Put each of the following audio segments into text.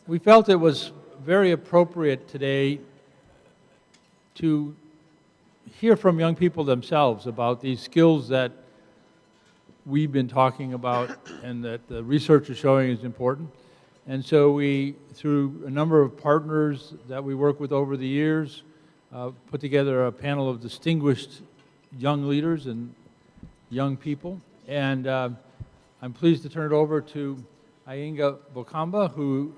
we felt it was very appropriate today to hear from young people themselves about these skills that we've been talking about and that the research is showing is important. And so we, through a number of partners that we work with over the years, put together a panel of distinguished young leaders and young people. And I'm pleased to turn it over to Iyenga Bokamba, who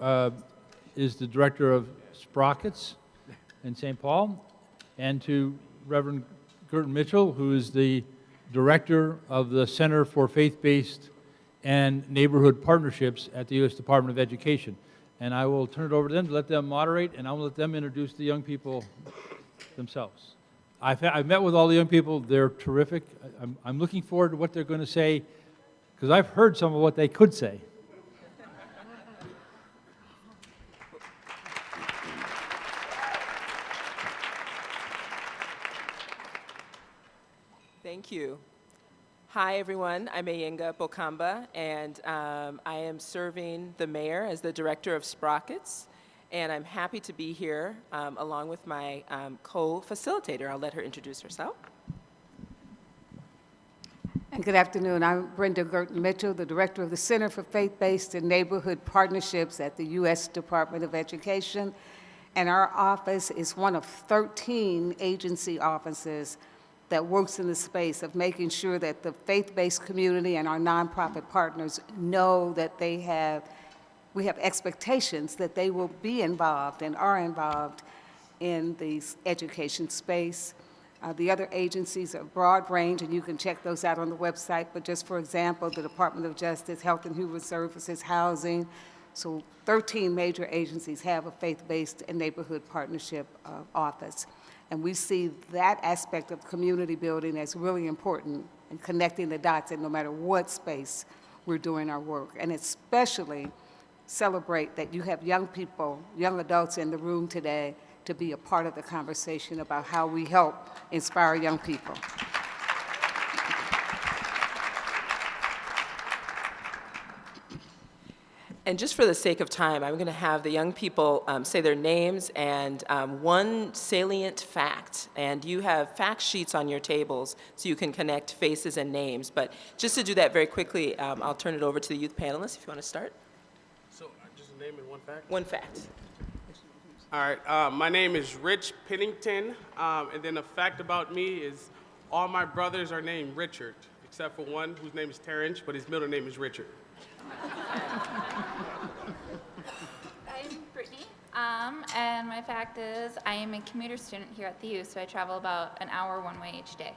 is the director of Sprockets in St. Paul, and to Reverend Gerton Mitchell, who is the director of the Center for Faith-Based and Neighborhood Partnerships at the U.S. Department of Education. And I will turn it over to them to let them moderate, and I will let them introduce the young people themselves. I've met with all the young people. They're terrific. I'm looking forward to what they're going to say, because I've heard some of what they could say. Thank you. Hi, everyone. I'm Iyenga Bokamba, and I am serving the mayor as the director of Sprockets, and I'm happy to be here along with my co-facilitator. I'll let her introduce herself. And good afternoon. I'm Brenda Gerton Mitchell, the director of the Center for Faith-Based and Neighborhood Partnerships at the U.S. Department of Education, and our office is one of 13 agency offices that works in the space of making sure that the faith-based community and our nonprofit partners know that we have expectations that they will be involved and are involved in the education space. The other agencies are broad range, and you can check those out on the website, but just for example, the Department of Justice, Health and Human Services, Housing. So 13 major agencies have a faith-based and neighborhood partnership office. And we see that aspect of community building as really important in connecting the dots in no matter what space we're doing our work. And especially celebrate that you have young people, young adults in the room today to be a part of the conversation about how we help inspire young people. And just for the sake of time, I'm going to have the young people say their names and one salient fact. And you have fact sheets on your tables so you can connect faces and names. But just to do that very quickly, I'll turn it over to the youth panelists if you want to start. So just a name and one fact? One fact. All right. My name is Rich Pennington. And then a fact about me is all my brothers are named Richard, except for one whose name is Terrence, but his middle name is Richard. I'm Brittany, and my fact is I am a commuter student here at the U, so I travel about an hour one way each day.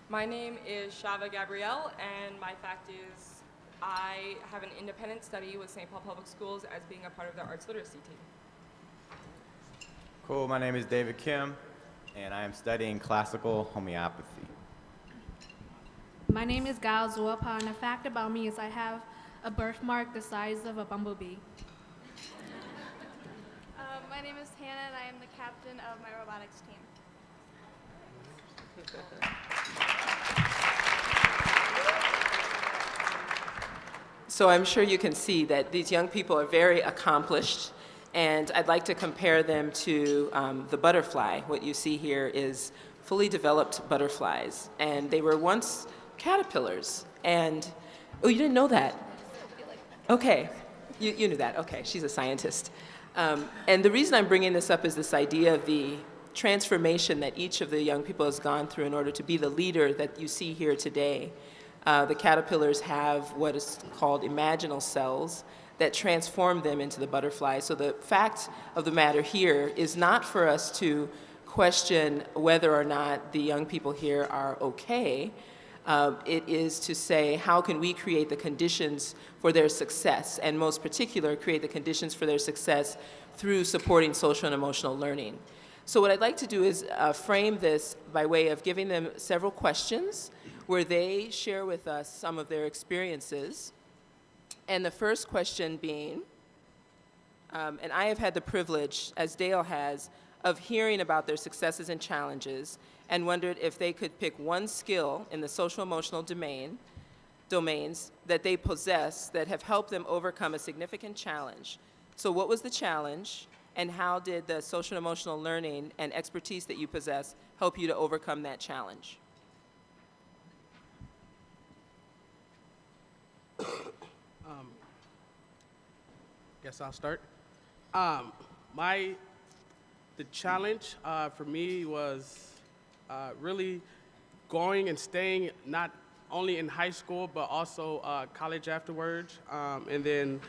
My name is Shava Gabrielle, and my fact is I have an independent study with St. Paul Public Schools as being a part of their arts literacy team. Cool, my name is David Kim, and I am studying classical homeopathy. My name is Gal Zuapa, and a fact about me is I have a birthmark the size of a bumblebee. My name is Hannah, and I am the captain of my robotics team. So I'm sure you can see that these young people are very accomplished, and I'd like to compare them to the butterfly. What you see here is fully developed butterflies, and they were once caterpillars. And, oh, you didn't know that? Okay, you knew that. Okay, she's a scientist. And the reason I'm bringing this up is this idea of the transformation that each of the young people has gone through in order to be the leader that you see here today. The caterpillars have what is called imaginal cells that transform them into the butterfly. So the fact of the matter here is not for us to question whether or not the young people here are okay. It is to say, how can we create the conditions for their success, and most particular, create the conditions for their success through supporting social and emotional learning. So what I'd like to do is frame this by way of giving them several questions where they share with us some of their experiences. And the first question being, and I have had the privilege, as Dale has, of hearing about their successes and challenges, and wondered if they could pick one skill in the social emotional domain domains that they possess that have helped them overcome a significant challenge. So what was the challenge, and how did the social and emotional learning and expertise that you possess help you to overcome that challenge? Guess I'll start. The challenge for me was really going and staying not only in high school but also college afterwards, and then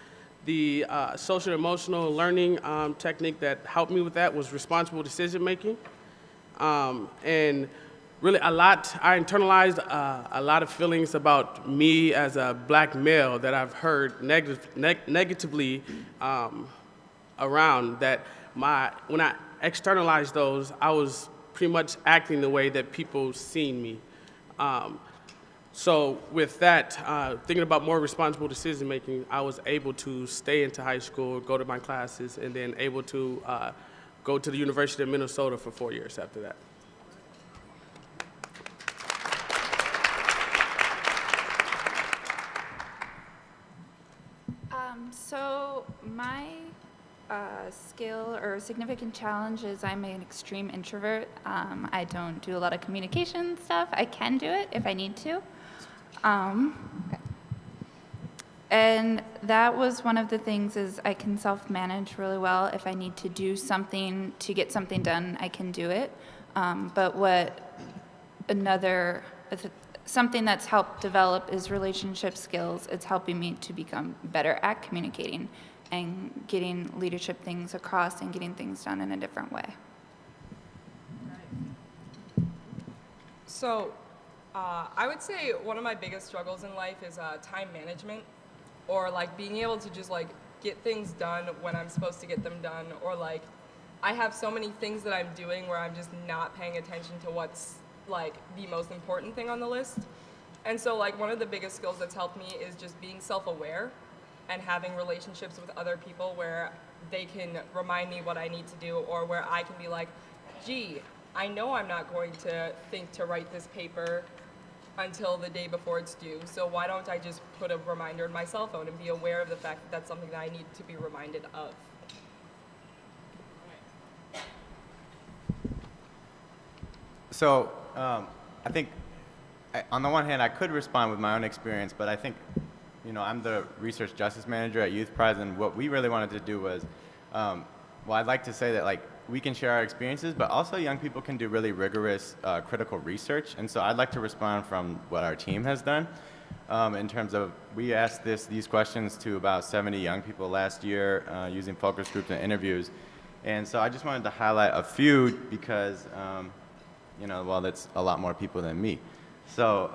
the social emotional learning technique that helped me with that was responsible decision making, and really I internalized a lot of feelings about me as a black male that I've heard negatively around, that when I externalized those, I was pretty much acting the way that people seen me. So with that, thinking about more responsible decision making, I was able to stay into high school, go to my classes, and then able to go to the University of Minnesota for 4 years after that. So my skill or significant challenge is I'm an extreme introvert. I don't do a lot of communication stuff. I can do it if I need to. And that was one of the things, is I can self-manage really well. If I need to do something to get something done, I can do it. But something that's helped develop is relationship skills. It's helping me to become better at communicating and getting leadership things across and getting things done in a different way. So I would say one of my biggest struggles in life is time management, or like being able to just like get things done when I'm supposed to get them done, or like I have so many things that I'm doing where I'm just not paying attention to what's like the most important thing on the list. And so like one of the biggest skills that's helped me is just being self-aware and having relationships with other people where they can remind me what I need to do, or where I can be like, gee, I know I'm not going to think to write this paper until the day before it's due, so why don't I just put a reminder in my cell phone and be aware of the fact that that's something that I need to be reminded of. So I think, on the one hand, I could respond with my own experience, but I think, I'm the research justice manager at Youth Prize, and what we really wanted to do was, I'd like to say that like we can share our experiences, but also young people can do really rigorous critical research, and so I'd like to respond from what our team has done. In terms of, we asked these questions to about 70 young people last year using focus groups and interviews, and so I just wanted to highlight a few because that's a lot more people than me. So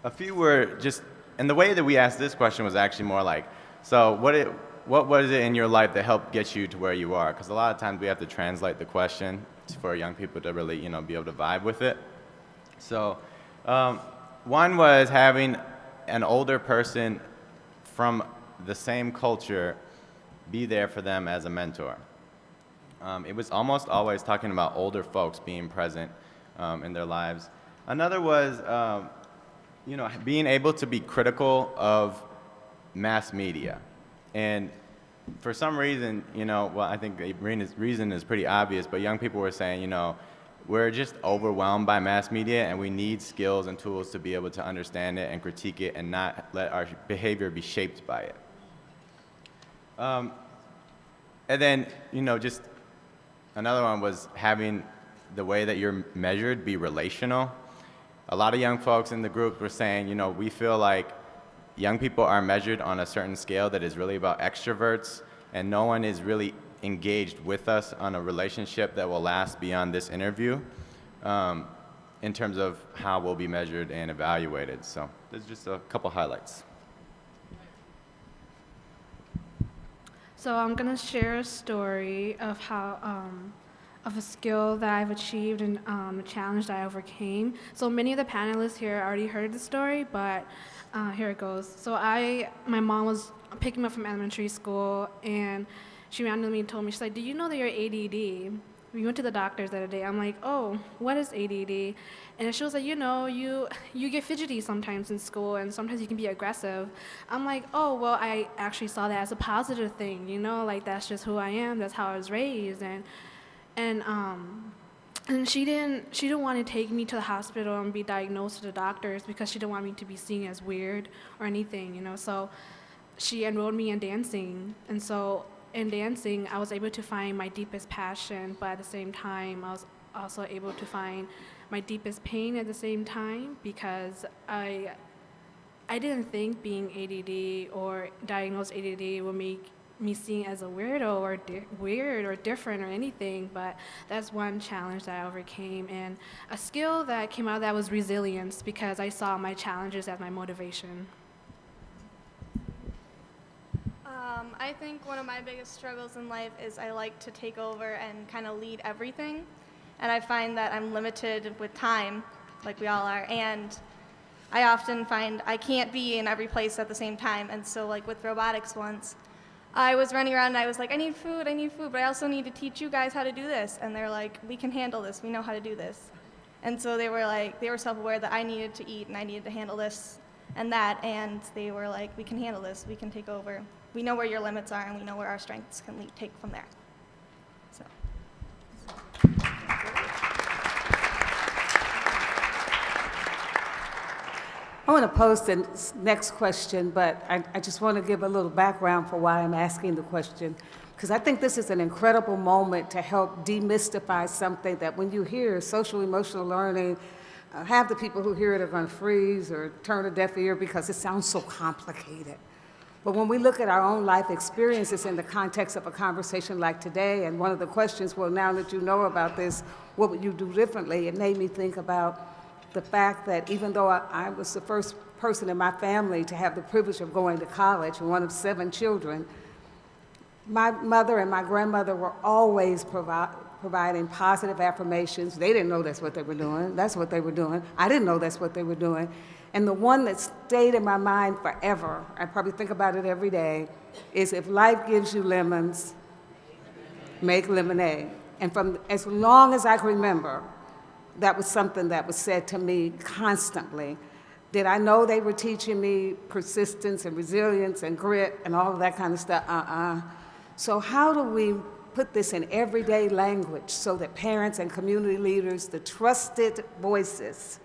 a few were just, and the way that we asked this question was actually more like, so what was it in your life that helped get you to where you are? Because a lot of times we have to translate the question for young people to really, be able to vibe with it. So one was having an older person from the same culture be there for them as a mentor. It was almost always talking about older folks being present in their lives. Another was, being able to be critical of mass media. And for some reason, I think the reason is pretty obvious, but young people were saying, we're just overwhelmed by mass media, and we need skills and tools to be able to understand it and critique it and not let our behavior be shaped by it. And then, just another one was having the way that you're measured be relational. A lot of young folks in the group were saying, we feel like young people are measured on a certain scale that is really about extroverts, and no one is really engaged with us on a relationship that will last beyond this interview in terms of how we'll be measured and evaluated. So there's just a couple highlights. So I'm going to share a story of how of a skill that I've achieved and a challenge that I overcame. So many of the panelists here already heard the story, but here it goes. So my mom was picking me up from elementary school, and she randomly told me, she's like, "Do you know that you're ADD?" we went to the doctors the other day. I'm like, oh, what is ADD? And she was like, you get fidgety sometimes in school, and sometimes you can be aggressive. I'm like, oh, well, I actually saw that as a positive thing, like that's just who I am. That's how I was raised, and she didn't want to take me to the hospital and be diagnosed to the doctors because she didn't want me to be seen as weird or anything, So she enrolled me in dancing, and so in dancing, I was able to find my deepest passion, but at the same time, I was also able to find my deepest pain at the same time, because I didn't think being ADD or diagnosed ADD would make me seen as a weirdo or weird or different or anything, but that's one challenge that I overcame. And a skill that came out of that was resilience, because I saw my challenges as my motivation. I think one of my biggest struggles in life is I like to take over and kind of lead everything. And I find that I'm limited with time, like we all are, and I often find I can't be in every place at the same time. And so like with robotics once, I was running around and I was like, I need food, but I also need to teach you guys how to do this. And they're like, we can handle this, we know how to do this. And so they were self-aware that I needed to eat and I needed to handle this and that, and they were like, we can handle this, we can take over. We know where your limits are, and we know where our strengths can take from there. So. I want to pose the next question, but I just want to give a little background for why I'm asking the question, because I think this is an incredible moment to help demystify something that when you hear social emotional learning, half the people who hear it are going to freeze or turn a deaf ear because it sounds so complicated. But when we look at our own life experiences in the context of a conversation like today, and one of the questions, well, now that you know about this, what would you do differently? It made me think about the fact that even though I was the first person in my family to have the privilege of going to college, one of 7 children, my mother and my grandmother were always providing positive affirmations. They didn't know that's what they were doing. That's what they were doing. I didn't know that's what they were doing. And the one that stayed in my mind forever, I probably think about it every day, is if life gives you lemons, make lemonade. And from as long as I can remember, that was something that was said to me constantly. Did I know they were teaching me persistence and resilience and grit and all of that kind of stuff? So how do we put this in everyday language so that parents and community leaders, the trusted voices,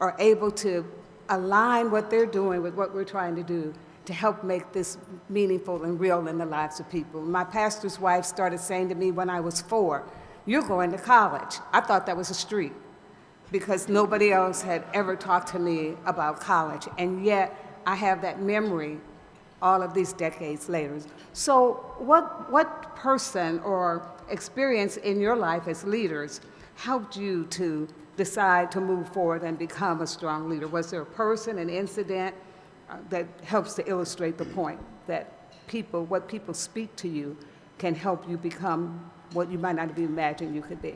are able to align what they're doing with what we're trying to do to help make this meaningful and real in the lives of people? My pastor's wife started saying to me when I was 4, "You're going to college." I thought that was a street because nobody else had ever talked to me about college, and yet I have that memory all of these decades later. So what person or experience in your life as leaders helped you to decide to move forward and become a strong leader? Was there a person, an incident that helps to illustrate the point that what people speak to you can help you become what you might not have imagined you could be?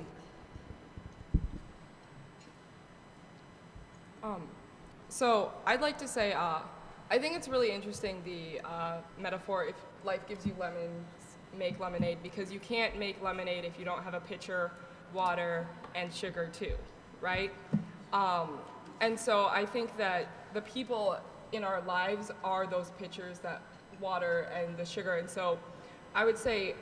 So I'd like to say, I think it's really interesting, the metaphor, if life gives you lemons, make lemonade, because you can't make lemonade if you don't have a pitcher, water, and sugar too, right? And so I think that the people in our lives are those pitchers, that water and the sugar. And so I would say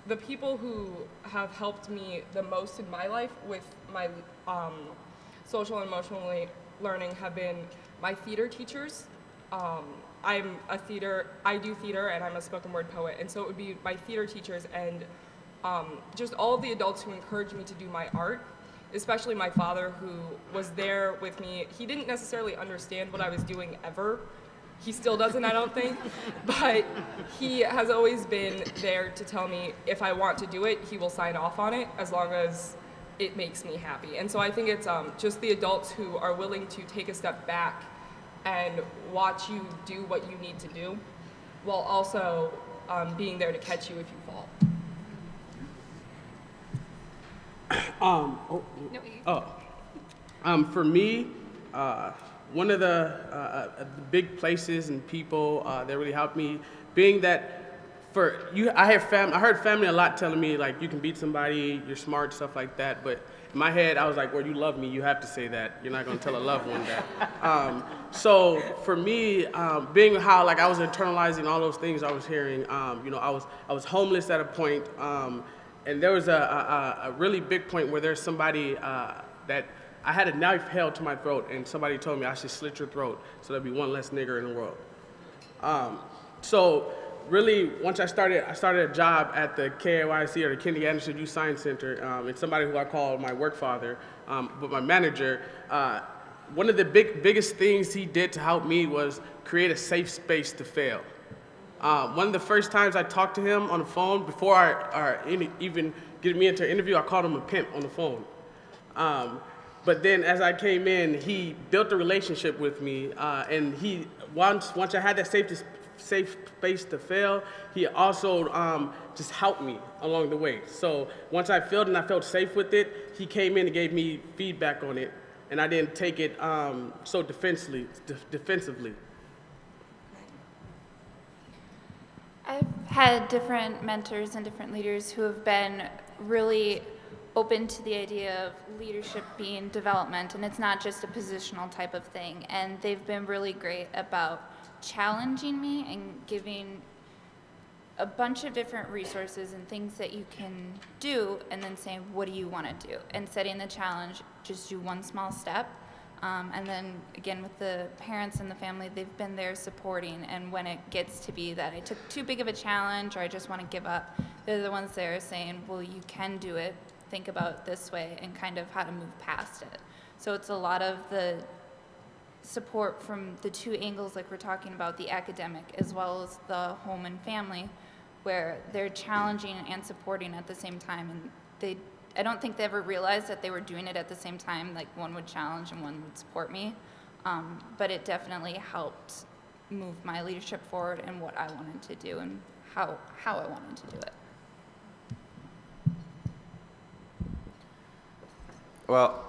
the people who have helped me the most in my life with my social and emotional learning have been my theater teachers. I do theater and I'm a spoken word poet, and so it would be my theater teachers and just all of the adults who encouraged me to do my art, especially my father, who was there with me. He didn't necessarily understand what I was doing ever. He still doesn't, I don't think, but he has always been there to tell me if I want to do it, he will sign off on it as long as it makes me happy. And so I think it's just the adults who are willing to take a step back and watch you do what you need to do, while also being there to catch you if you fall. For me, one of the big places and people that really helped me, being that I heard family a lot telling me like you can beat somebody, you're smart, stuff like that. But in my head, I was like, well, you love me, you have to say that. You're not gonna tell a loved one that. So for me, being how like I was internalizing all those things I was hearing, I was homeless at a point, and there was a really big point where there's somebody that I had a knife held to my throat, and somebody told me I should slit your throat so there'd be one less nigger in the world. So really, once I started a job at the KAYC, or the Kennedy Anderson Youth Science Center, and somebody who I call my work father, but my manager, one of the biggest things he did to help me was create a safe space to fail. One of the first times I talked to him on the phone, before even getting me into an interview, I called him a pimp on the phone. But then as I came in, he built a relationship with me, and once I had that safe space to fail, he also just helped me along the way. So once I failed and I felt safe with it, he came in and gave me feedback on it, and I didn't take it so defensively. I've had different mentors and different leaders who have been really open to the idea of leadership being development, and it's not just a positional type of thing. And they've been really great about challenging me and giving a bunch of different resources and things that you can do, and then saying, what do you want to do? And setting the challenge, just do one small step. And then again, with the parents and the family, they've been there supporting. And when it gets to be that I took too big of a challenge or I just want to give up, they're the ones there saying, well, you can do it. Think about this way, and kind of how to move past it. So it's a lot of the support from the two angles, like we're talking about, the academic as well as the home and family, where they're challenging and supporting at the same time. And I don't think they ever realized that they were doing it at the same time, like one would challenge and one would support me. But it definitely helped move my leadership forward and what I wanted to do and how I wanted to do it. Well,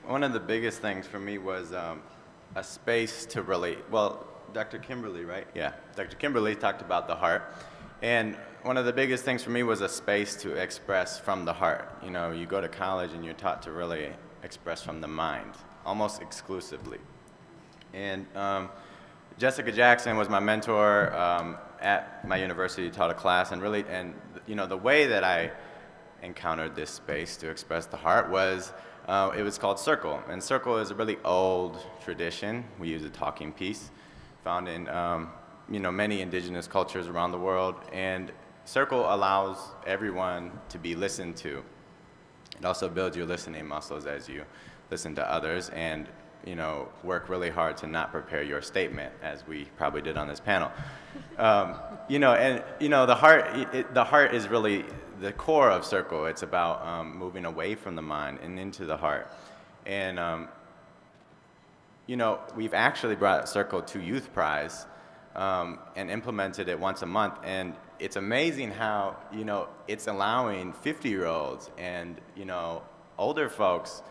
one of the biggest things for me was a space to really, well, Dr. Kimberly, right? Yeah, Dr. Kimberly talked about the heart. And one of the biggest things for me was a space to express from the heart. You know, you go to college and you're taught to really express from the mind, almost exclusively. And Jessica Jackson was my mentor at my university, taught a class, and the way that I encountered this space to express the heart was, it was called Circle. And Circle is a really old tradition. We use a talking piece found in many indigenous cultures around the world. And Circle allows everyone to be listened to. It also builds your listening muscles as you listen to others and work really hard to not prepare your statement, as we probably did on this panel. The heart is really the core of Circle. It's about moving away from the mind and into the heart. And, we've actually brought Circle to Youth Prize and implemented it once a month. And it's amazing how, it's allowing 50-year-olds and, older folks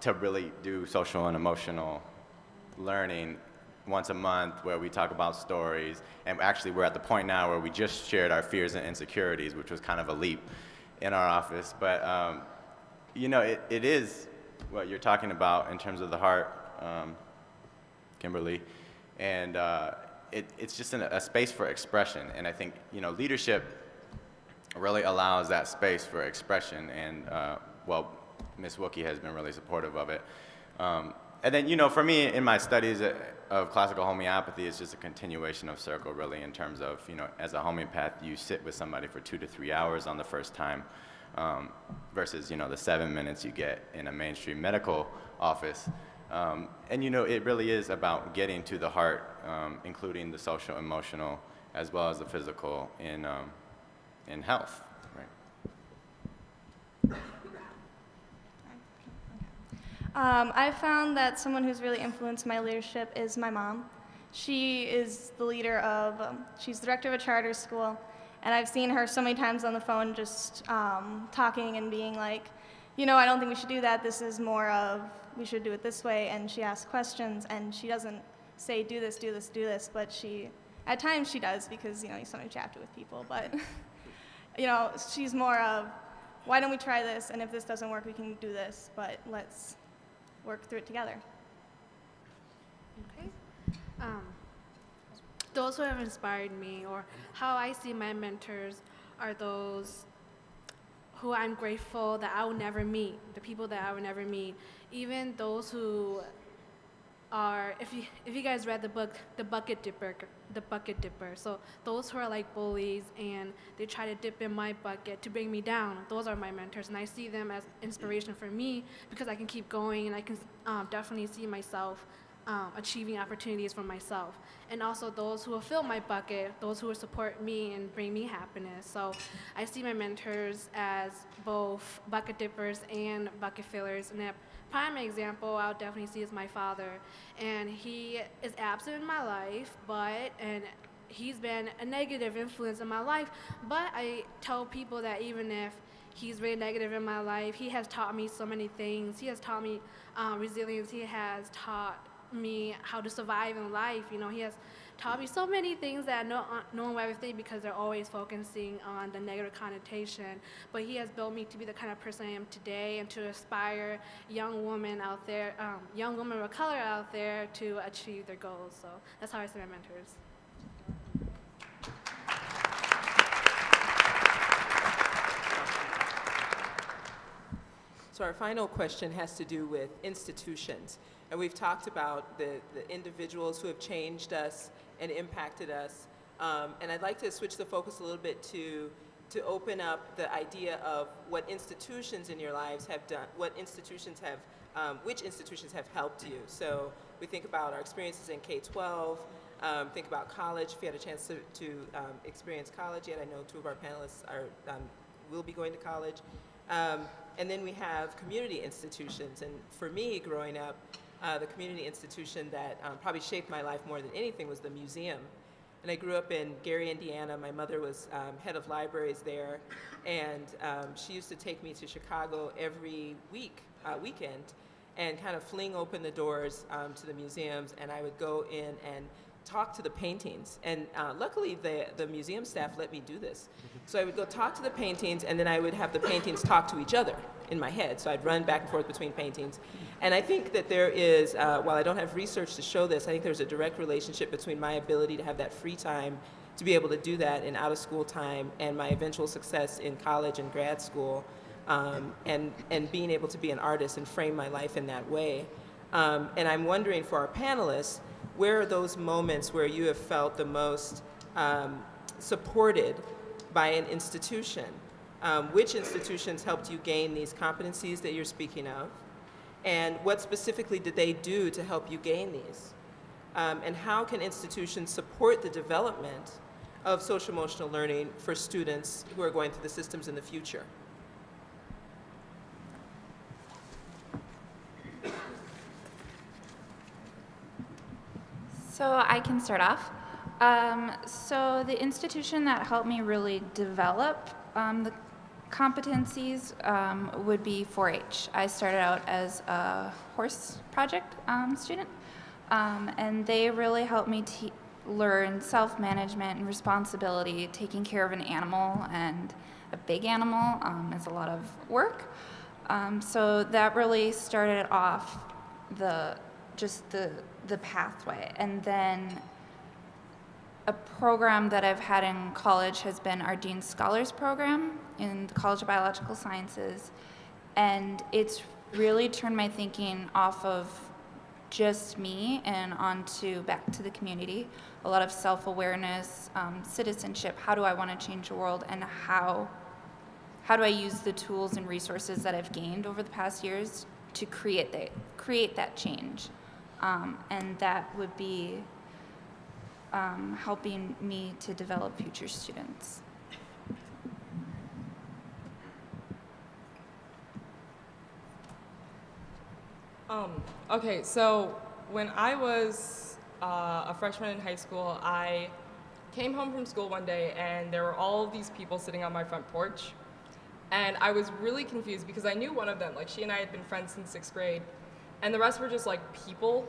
to really do social and emotional learning once a month, where we talk about stories. And actually, we're at the point now where we just shared our fears and insecurities, which was kind of a leap in our office. But, it is what you're talking about in terms of the heart, Kimberly. And it's just a space for expression. And I think, leadership really allows that space for expression. And, Ms. Wookie has been really supportive of it. And then, for me, in my studies of classical homeopathy, it's just a continuation of Circle, really, in terms of, as a homeopath, you sit with somebody for 2 to 3 hours on the first time, versus, the 7 minutes you get in a mainstream medical office. And, it really is about getting to the heart, including the social, emotional, as well as the physical in health, right? I found that someone who's really influenced my leadership is my mom. She is the leader of, she's the director of a charter school, and I've seen her so many times on the phone just talking and being like, I don't think we should do that. This is more of, we should do it this way, and she asks questions, and she doesn't say, do this, do this, do this, but at times she does because, you sometimes you have to with people, but, she's more of, why don't we try this, and if this doesn't work, we can do this, but let's work through it together. Okay. Those who have inspired me, or how I see my mentors, are those who I'm grateful that I will never meet, the people that I will never meet, even those who are, if you guys read the book, The Bucket Dipper. So those who are like bullies and they try to dip in my bucket to bring me down, those are my mentors, and I see them as inspiration for me because I can keep going, and I can definitely see myself achieving opportunities for myself. And also those who will fill my bucket, those who will support me and bring me happiness. So I see my mentors as both bucket dippers and bucket fillers. And a prime example I'll definitely see is my father. And he is absent in my life, and he's been a negative influence in my life. But I tell people that even if he's really negative in my life, he has taught me so many things. He has taught me resilience. He has taught me how to survive in life. He has taught me so many things that no one will ever think because they're always focusing on the negative connotation. But he has built me to be the kind of person I am today, and to inspire young women out there, young women of color out there, to achieve their goals. So that's how I see my mentors. So our final question has to do with institutions. And we've talked about the individuals who have changed us and impacted us. And I'd like to switch the focus a little bit to open up the idea of what institutions in your lives have done, which institutions have helped you. So we think about our experiences in K-12, think about college, if you had a chance to experience college yet. I know two of our panelists will be going to college. And then we have community institutions. And for me, growing up, the community institution that probably shaped my life more than anything was the museum. And I grew up in Gary, Indiana. My mother was head of libraries there. And she used to take me to Chicago every weekend, and kind of fling open the doors to the museums. And I would go in and talk to the paintings. And luckily, the museum staff let me do this. So I would go talk to the paintings, and then I would have the paintings talk to each other in my head. So I'd run back and forth between paintings. And I think that there is, while I don't have research to show this, I think there's a direct relationship between my ability to have that free time to be able to do that in out-of-school time, and my eventual success in college and grad school, and being able to be an artist and frame my life in that way. And I'm wondering, for our panelists, where are those moments where you have felt the most supported by an institution? Which institutions helped you gain these competencies that you're speaking of? And what specifically did they do to help you gain these? And how can institutions support the development of social emotional learning for students who are going through the systems in the future? So I can start off. So the institution that helped me really develop the competencies would be 4-H. I started out as a horse project student, and they really helped me learn self-management and responsibility. Taking care of an animal, and a big animal, is a lot of work. So that really started off the pathway. And then a program that I've had in college has been our Dean Scholars Program in the College of Biological Sciences. And it's really turned my thinking off of just me and onto back to the community. A lot of self-awareness, citizenship, how do I want to change the world, and how do I use the tools and resources that I've gained over the past years to create that change. And that would be helping me to develop future students. Okay, so when I was a freshman in high school, I came home from school one day, and there were all of these people sitting on my front porch. And I was really confused because I knew one of them, like she and I had been friends since 6th grade, and the rest were just like people.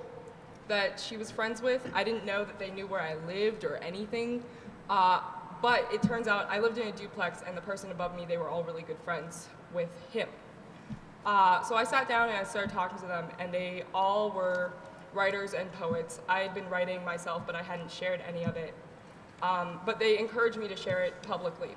that she was friends with. I didn't know that they knew where I lived or anything. But it turns out I lived in a duplex, and the person above me, they were all really good friends with him. So I sat down and I started talking to them, and they all were writers and poets. I had been writing myself, but I hadn't shared any of it. But they encouraged me to share it publicly.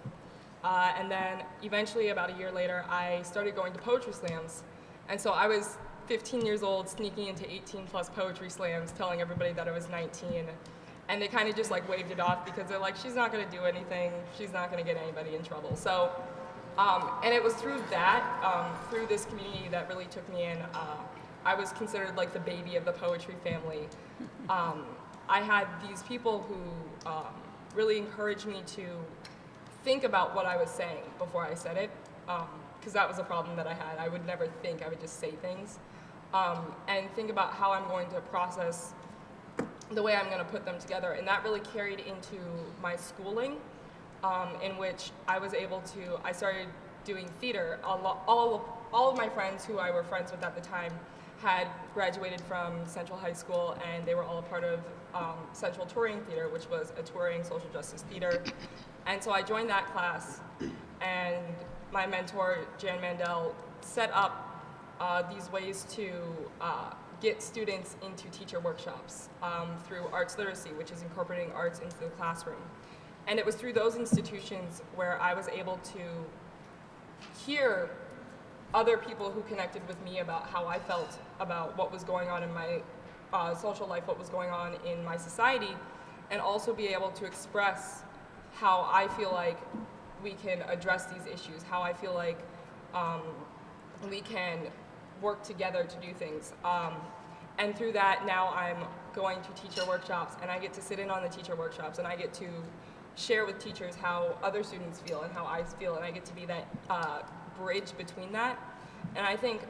And then eventually, about a year later, I started going to poetry slams. And so I was 15 years old, sneaking into 18 plus poetry slams, telling everybody that I was 19. And they kind of just like waved it off because they're like, she's not going to do anything. She's not going to get anybody in trouble. So, and it was through that, through this community that really took me in. I was considered like the baby of the poetry family. I had these people who really encouraged me to think about what I was saying before I said it, because that was a problem that I had. I would never think, I would just say things. And think about how I'm going to process the way I'm going to put them together. And that really carried into my schooling, in which I was able to, I started doing theater. All of my friends who I were friends with at the time had graduated from Central High School, and they were all a part of Central Touring Theater, which was a touring social justice theater. And so I joined that class, and my mentor, Jan Mandel, set up these ways to get students into teacher workshops through arts literacy, which is incorporating arts into the classroom. And it was through those institutions where I was able to hear other people who connected with me about how I felt about what was going on in my social life, what was going on in my society, and also be able to express how I feel like we can address these issues, how I feel like we can work together to do things. And through that, now I'm going to teacher workshops, and I get to sit in on the teacher workshops, and I get to share with teachers how other students feel and how I feel, and I get to be that bridge between that. And I think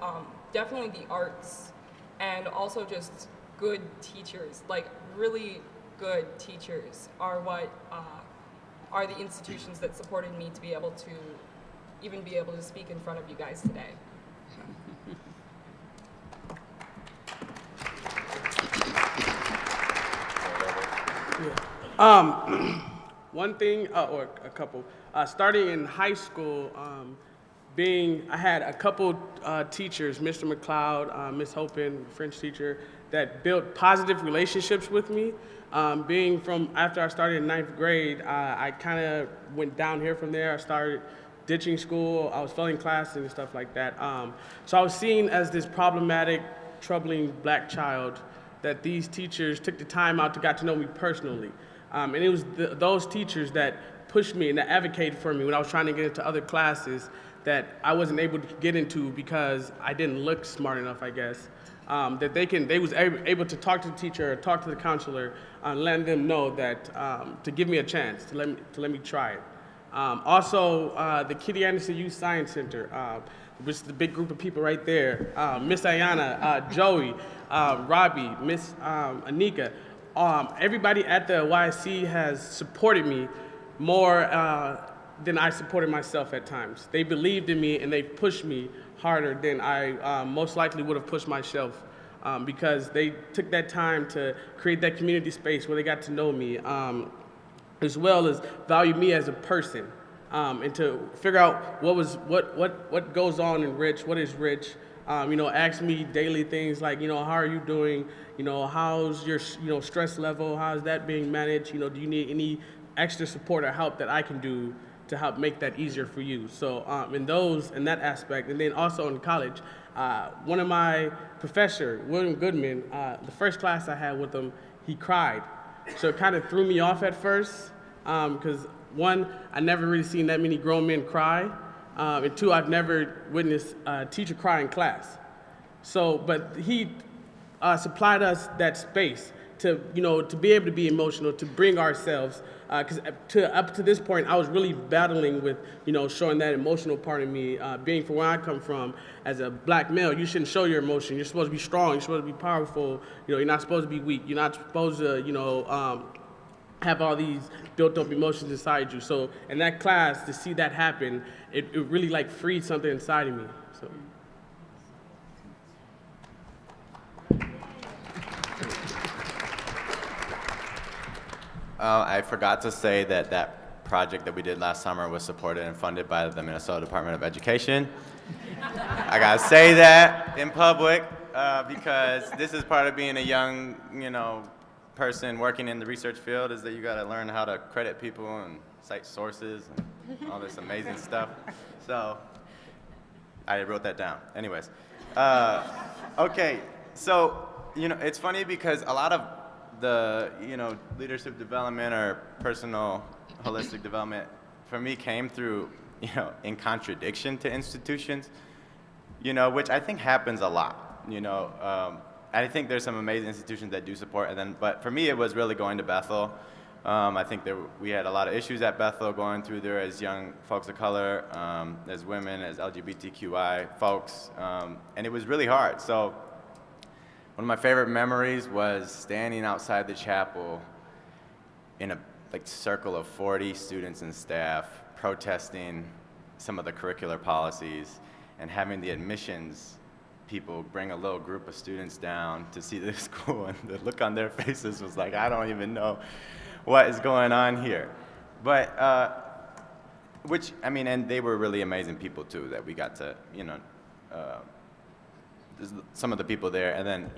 definitely the arts and also just good teachers, like really good teachers, are what are the institutions that supported me to be able to even be able to speak in front of you guys today. One thing, or a couple, starting in high school, I had a couple teachers, Mr. McLeod, Miss Hopin, French teacher, that built positive relationships with me. Being from, after I started in 9th grade, I kind of went down here from there. I started ditching school. I was failing classes and stuff like that. So I was seen as this problematic, troubling black child that these teachers took the time out to get to know me personally. And it was those teachers that pushed me and that advocated for me when I was trying to get into other classes that I wasn't able to get into because I didn't look smart enough, I guess. That they was able to talk to the teacher or talk to the counselor and letting them know that to give me a chance, to let me try it. Also, the Kitty Anderson Youth Science Center, which is the big group of people right there, Miss Ayana, Joey, Robbie, Miss Anika, everybody at the YSC has supported me more than I supported myself at times. They believed in me and they pushed me harder than I most likely would have pushed myself because they took that time to create that community space where they got to know me, as well as value me as a person, and to figure out what goes on in Rich, what is Rich. Ask me daily things like, how are you doing? How's your, stress level? How's that being managed? Do you need any extra support or help that I can do to help make that easier for you? So in that aspect, and then also in college, one of my professor, William Goodman, the first class I had with him, he cried. So it kind of threw me off at first, because one, I never really seen that many grown men cry. And two, I've never witnessed a teacher cry in class. So, but he supplied us that space to be able to be emotional, to bring ourselves, because up to this point, I was really battling with, showing that emotional part of me, being from where I come from, as a black male, you shouldn't show your emotion. You're supposed to be strong. You're supposed to be powerful. You're not supposed to be weak. You're not supposed to, have all these built up emotions inside you. So in that class, to see that happen, it really freed something inside of me. So. I forgot to say that that project that we did last summer was supported and funded by the Minnesota Department of Education. I gotta say that in public because this is part of being a young, person working in the research field, is that you gotta learn how to credit people and cite sources and all this amazing stuff. So I wrote that down. Anyways, okay. So it's funny because a lot of the leadership development or personal holistic development for me came through in contradiction to institutions, which I think happens a lot. I think there's some amazing institutions that do support, but for me it was really going to Bethel. I think we had a lot of issues at Bethel going through there as young folks of color, as women, as LGBTQI folks, and it was really hard. So one of my favorite memories was standing outside the chapel in a circle of 40 students and staff protesting some of the curricular policies and having the admissions people bring a little group of students down to see the school, and the look on their faces was like, I don't even know what is going on here. But, and they were really amazing people too, that we got to, some of the people there, and then,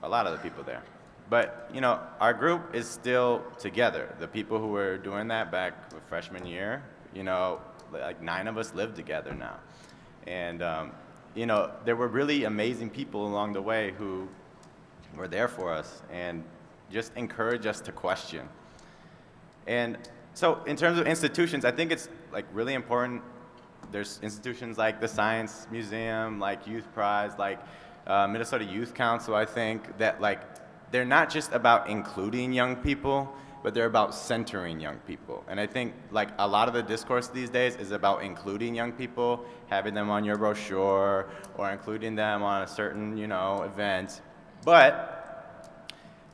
a lot of the people there. But, our group is still together. The people who were doing that back with freshman year, 9 of us live together now. And, there were really amazing people along the way who were there for us and just encourage us to question. And so in terms of institutions, I think it's really important. There's institutions like the Science Museum, like Youth Prize, like Minnesota Youth Council, I think, that they're not just about including young people, but they're about centering young people. And I think a lot of the discourse these days is about including young people, having them on your brochure, or including them on a certain, event. But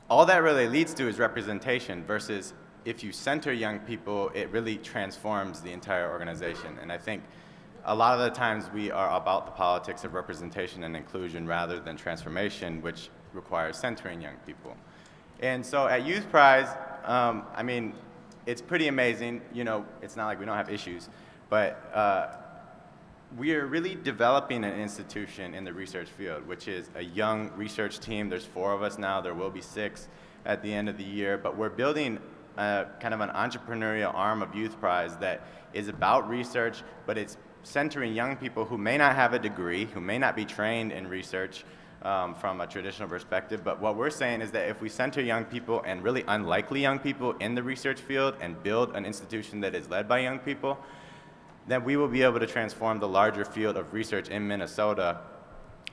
all that really leads to is representation versus if you center young people, it really transforms the entire organization. And I think a lot of the times we are about the politics of representation and inclusion rather than transformation, which requires centering young people. And so at Youth Prize, it's pretty amazing. It's not like we don't have issues, but we are really developing an institution in the research field, which is a young research team. There's 4 of us now. There will be 6 at the end of the year, but we're building kind of an entrepreneurial arm of Youth Prize that is about research, but it's centering young people who may not have a degree, who may not be trained in research from a traditional perspective. But what we're saying is that if we center young people and really unlikely young people in the research field and build an institution that is led by young people, then we will be able to transform the larger field of research in Minnesota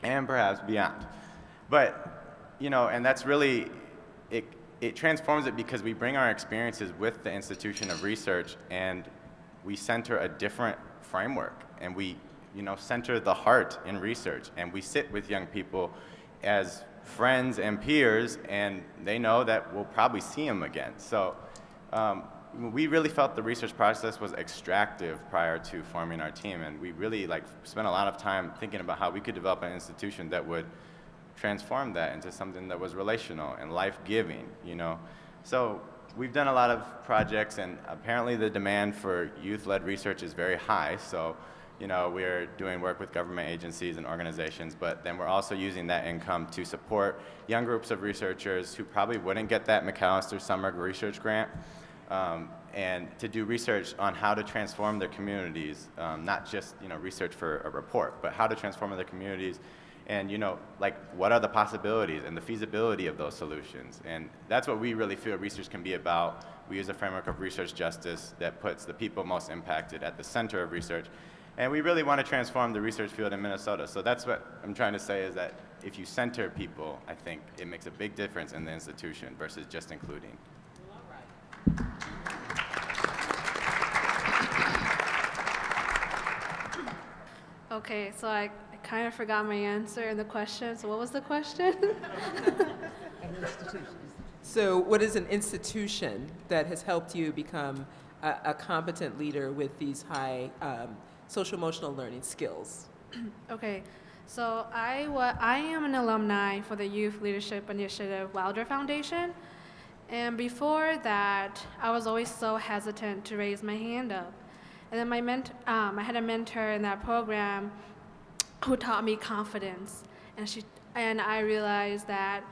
and perhaps beyond. But, and that's really, it transforms it because we bring our experiences with the institution of research and we center a different framework, and we center the heart in research, and we sit with young people as friends and peers, and they know that we'll probably see them again. So we really felt the research process was extractive prior to forming our team, and we really spent a lot of time thinking about how we could develop an institution that would transform that into something that was relational and life-giving, So we've done a lot of projects, and apparently the demand for youth-led research is very high. So, we're doing work with government agencies and organizations, but then we're also using that income to support young groups of researchers who probably wouldn't get that McAllister Summer Research Grant, and to do research on how to transform their communities, not just, research for a report, but how to transform their communities. And what are the possibilities and the feasibility of those solutions? And that's what we really feel research can be about. We use a framework of research justice that puts the people most impacted at the center of research. And we really want to transform the research field in Minnesota. So that's what I'm trying to say, is that if you center people, I think it makes a big difference in the institution versus just including. Okay, so I kind of forgot my answer in the question. So what was the question? So what is an institution that has helped you become a competent leader with these high social emotional learning skills? Okay, so I am an alumni for the Youth Leadership Initiative Wilder Foundation, And before that, I was always so hesitant to raise my hand up. And then I had a mentor in that program who taught me confidence. And I realized that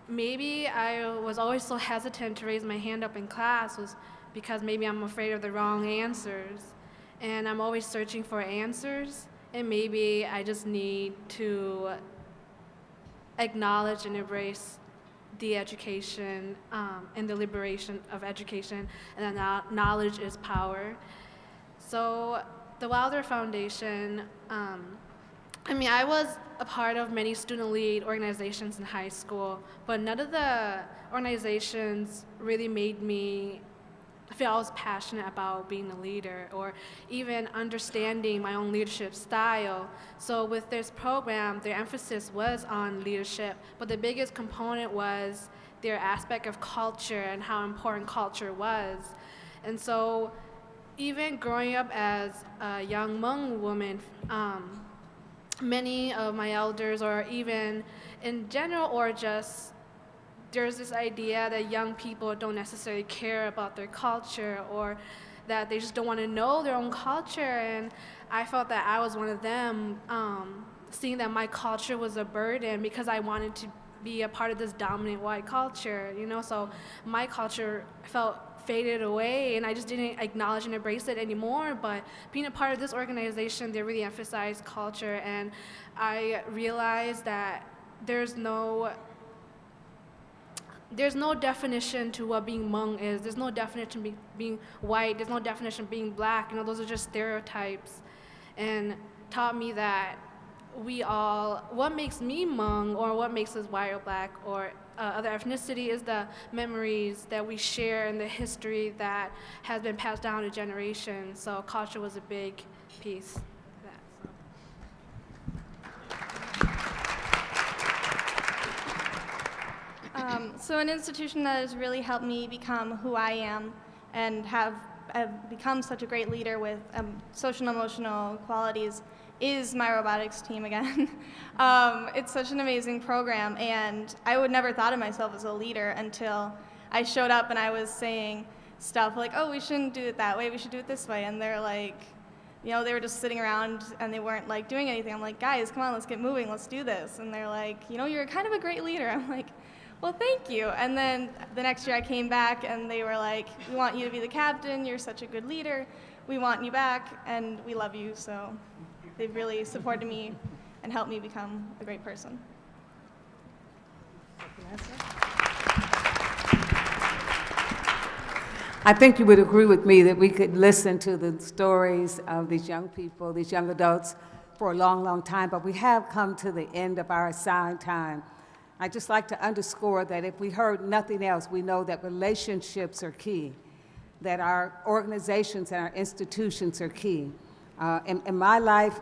maybe I was always so hesitant to raise my hand up in class was because maybe I'm afraid of the wrong answers. And I'm always searching for answers, and maybe I just need to acknowledge and embrace the education and the liberation of education, and that knowledge is power. So the Wilder Foundation, I was a part of many student lead organizations in high school, but none of the organizations really made me feel I was passionate about being a leader or even understanding my own leadership style. So with this program, their emphasis was on leadership, but the biggest component was their aspect of culture and how important culture was. And so even growing up as a young Hmong woman, many of my elders, or even in general, or just there's this idea that young people don't necessarily care about their culture, or that they just don't want to know their own culture. And I felt that I was one of them, seeing that my culture was a burden because I wanted to be a part of this dominant white culture, so my culture felt faded away, and I just didn't acknowledge and embrace it anymore. But being a part of this organization, they really emphasize culture, and I realized that there's no definition to what being Hmong is. There's no definition of being white. There's no definition of being black. Those are just stereotypes, and taught me that what makes me Hmong, or what makes us white or black or other ethnicity, is the memories that we share and the history that has been passed down to generations. So culture was a big piece of that. So an institution that has really helped me become who I am and have become such a great leader with social and emotional qualities is my robotics team again. It's such an amazing program, and I would never thought of myself as a leader until I showed up and I was saying stuff like, oh, we shouldn't do it that way, we should do it this way. And they're like, they were just sitting around and they weren't like doing anything. I'm like, guys, come on, let's get moving, let's do this. And they're like, you're kind of a great leader. I'm like, well, thank you. And then the next year I came back and they were like, we want you to be the captain, you're such a good leader, we want you back, and we love you. So they've really supported me and helped me become a great person. I think you would agree with me that we could listen to the stories of these young people, these young adults, for a long, long time, but we have come to the end of our assigned time. I'd just like to underscore that if we heard nothing else, we know that relationships are key, that our organizations and our institutions are key. In my life,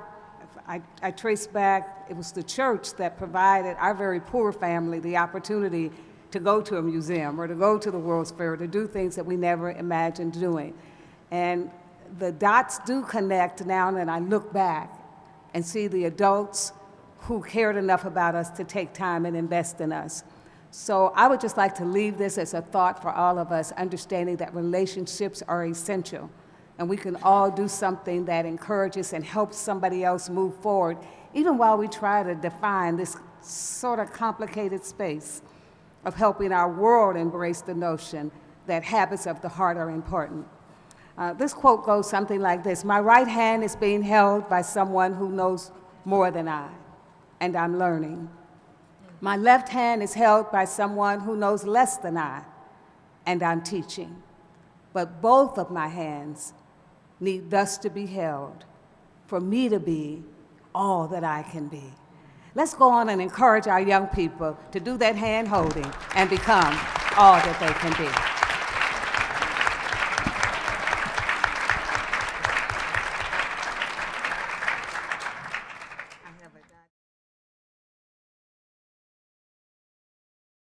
I trace back, it was the church that provided our very poor family the opportunity to go to a museum or to go to the World's Fair, to do things that we never imagined doing. And the dots do connect now, and I look back and see the adults who cared enough about us to take time and invest in us. So I would just like to leave this as a thought for all of us, understanding that relationships are essential, and we can all do something that encourages and helps somebody else move forward, even while we try to define this sort of complicated space of helping our world embrace the notion that habits of the heart are important. This quote goes something like this: my right hand is being held by someone who knows more than I, and I'm learning. My left hand is held by someone who knows less than I, and I'm teaching. But both of my hands need thus to be held for me to be all that I can be. Let's go on and encourage our young people to do that hand holding and become all that they can be.